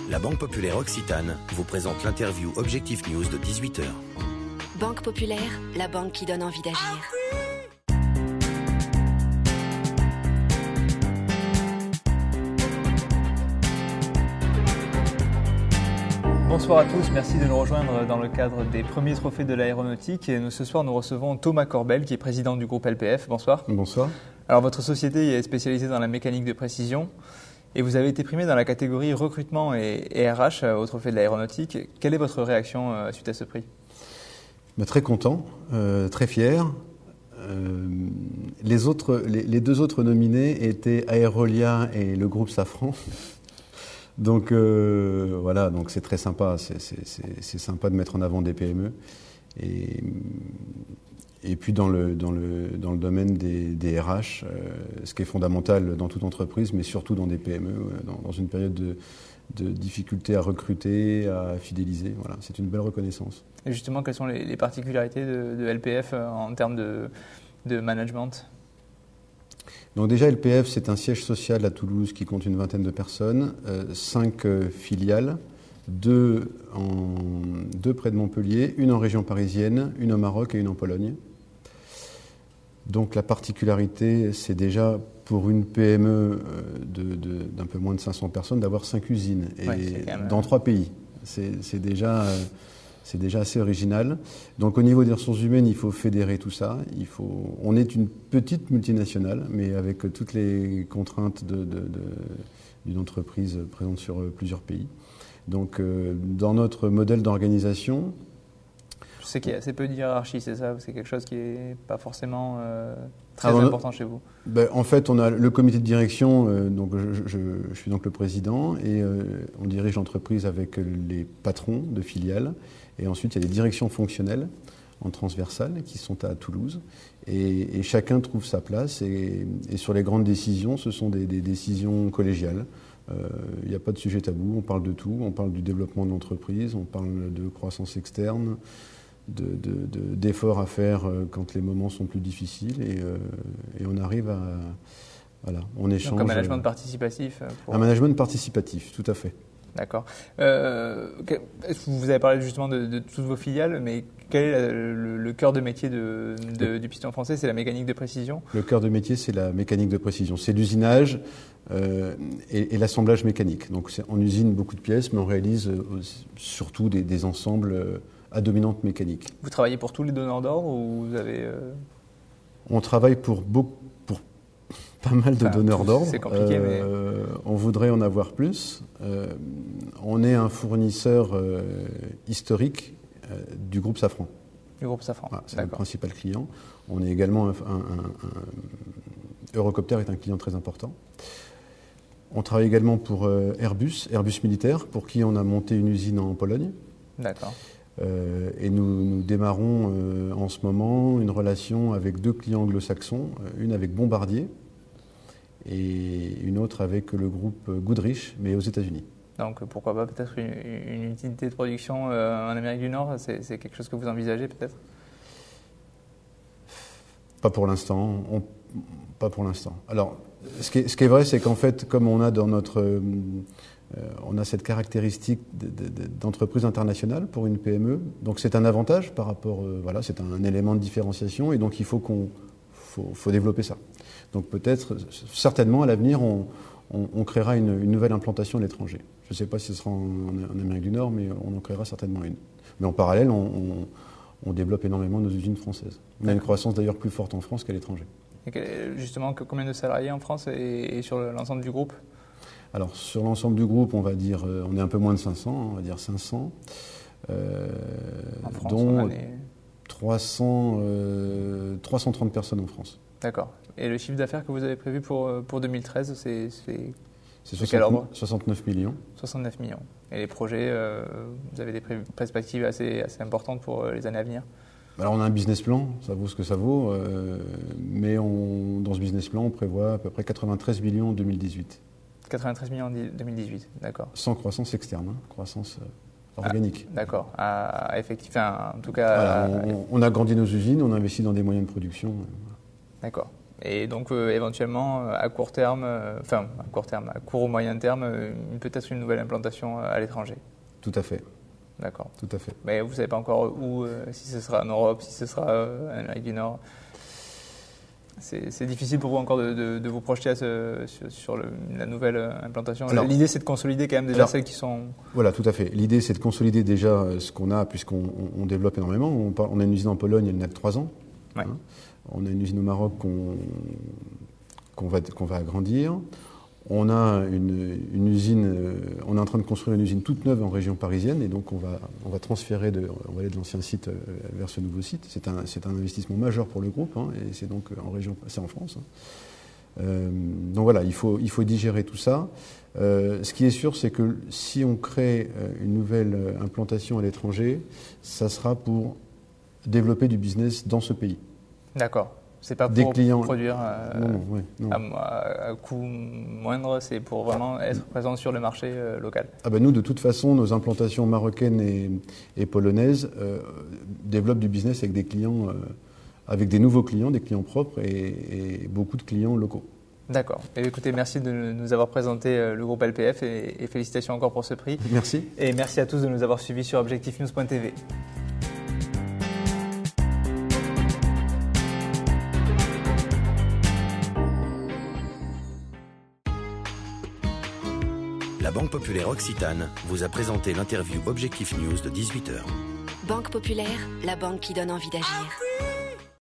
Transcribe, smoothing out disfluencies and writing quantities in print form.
La Banque Populaire Occitane vous présente l'interview Objectif News de 18h. Banque Populaire, la banque qui donne envie d'agir. Bonsoir à tous, merci de nous rejoindre dans le cadre des premiers trophées de l'aéronautique. Et ce soir, nous recevons Thomas Corbel, qui est président du groupe LPF. Bonsoir. Bonsoir. Alors, votre société est spécialisée dans la mécanique de précision et vous avez été primé dans la catégorie recrutement et RH au trophée de l'aéronautique. Quelle est votre réaction suite à ce prix ? Très content, très fier. Les deux autres nominés étaient Aerolia et le groupe Safran. Donc voilà, donc c'est très sympa, c'est sympa de mettre en avant des PME. Et puis dans le domaine des RH, ce qui est fondamental dans toute entreprise, mais surtout dans des PME, dans une période de difficulté à recruter, à fidéliser, voilà, c'est une belle reconnaissance. Et justement, quelles sont les particularités de LPF en termes de management ? Donc déjà, LPF, c'est un siège social à Toulouse qui compte une vingtaine de personnes, 5 filiales, 2 près de Montpellier, une en région parisienne, une au Maroc et une en Pologne. Donc la particularité, c'est déjà pour une PME d'un peu moins de 500 personnes d'avoir 5 usines dans 3 pays. C'est déjà assez original. Donc au niveau des ressources humaines, il faut fédérer tout ça. On est une petite multinationale, mais avec toutes les contraintes d'une entreprise présente sur plusieurs pays. Donc dans notre modèle d'organisation... Je sais qu'il y a assez peu de hiérarchie, c'est ça ? C'est quelque chose qui n'est pas forcément très important chez vous ? En fait, on a le comité de direction, donc je suis donc le président, et on dirige l'entreprise avec les patrons de filiales. Et ensuite, il y a les directions fonctionnelles en transversale qui sont à Toulouse. Et chacun trouve sa place. Et sur les grandes décisions, ce sont des décisions collégiales. Il n'y a pas de sujet tabou, on parle de tout. On parle du développement de l'entreprise, on parle de croissance externe, d'efforts à faire quand les moments sont plus difficiles. Et on arrive à... Voilà, on échange. Donc un management participatif Un management participatif, tout à fait. D'accord. Vous avez parlé justement de toutes vos filiales, mais quel est le cœur de métier du piston français ? C'est la mécanique de précision ? Le cœur de métier, c'est la mécanique de précision. C'est l'usinage et l'assemblage mécanique. Donc on usine beaucoup de pièces, mais on réalise surtout des ensembles à dominante mécanique. Vous travaillez pour tous les donneurs d'ordre ou vous avez... On travaille pour pas mal de donneurs d'ordre. C'est compliqué, mais... On voudrait en avoir plus. On est un fournisseur historique du groupe Safran. Du groupe Safran, c'est le principal client. On est également Eurocopter est un client très important. On travaille également pour Airbus militaire, pour qui on a monté une usine en Pologne. D'accord. Et nous démarrons en ce moment une relation avec 2 clients anglo-saxons, une avec Bombardier et une autre avec le groupe Goodrich, mais aux États-Unis. Donc pourquoi pas peut-être une unité de production en Amérique du Nord ? C'est quelque chose que vous envisagez peut-être ? Pas pour l'instant. Pas pour l'instant. Alors, ce qui est vrai, c'est qu'en fait, comme on a dans notre... on a cette caractéristique d'entreprise internationale pour une PME. Donc c'est un avantage par rapport... voilà, c'est un élément de différenciation et donc il faut développer ça. Donc peut-être, certainement, à l'avenir, on créera une nouvelle implantation à l'étranger. Je ne sais pas si ce sera en Amérique du Nord, mais on en créera certainement une. Mais en parallèle, on développe énormément nos usines françaises. On a une croissance d'ailleurs plus forte en France qu'à l'étranger. Et justement, combien de salariés en France et sur l'ensemble du groupe ? Alors, sur l'ensemble du groupe, on va dire, on est un peu moins de 500, on va dire 500. En France, dont 330 personnes en France. D'accord. Et le chiffre d'affaires que vous avez prévu pour 2013, c'est 69 millions. 69 millions. Et les projets, vous avez des perspectives assez importantes pour les années à venir ? Alors on a un business plan, ça vaut ce que ça vaut, mais dans ce business plan, on prévoit à peu près 93 millions en 2018. 93 millions en 2018, d'accord. Sans croissance externe, croissance organique. D'accord, en tout cas... Voilà, on a grandi nos usines, on a investi dans des moyens de production. D'accord. Et donc éventuellement à court terme, à court ou moyen terme, peut-être une nouvelle implantation à l'étranger. Tout à fait. D'accord. Tout à fait. Mais vous ne savez pas encore où, si ce sera en Europe, si ce sera en Amérique du Nord. C'est difficile pour vous encore de vous projeter sur la nouvelle implantation. L'idée, c'est de consolider quand même déjà celles qui sont... Voilà, tout à fait. L'idée, c'est de consolider déjà ce qu'on a, puisqu'on développe énormément. On a une usine en Pologne, elle n'a que 3 ans. Ouais. Hein. On a une usine au Maroc qu'on va agrandir. On a une usine, on est en train de construire une usine toute neuve en région parisienne, et donc on va transférer on va aller de l'ancien site vers ce nouveau site. C'est un investissement majeur pour le groupe, hein, et c'est donc c'est en France. Hein. Donc voilà, il faut digérer tout ça. Ce qui est sûr, c'est que si on crée une nouvelle implantation à l'étranger, ça sera pour développer du business dans ce pays. D'accord. C'est pas pour produire à coût moindre, c'est pour vraiment être présent sur le marché local. Ah ben nous, de toute façon, nos implantations marocaines et polonaises développent du business avec des clients, avec des nouveaux clients, des clients propres et beaucoup de clients locaux. D'accord. Écoutez, merci de nous avoir présenté le groupe LPF et félicitations encore pour ce prix. Merci. Et merci à tous de nous avoir suivis sur objectifnews.tv. La Banque Populaire Occitane vous a présenté l'interview Objectif News de 18h. Banque Populaire, la banque qui donne envie d'agir.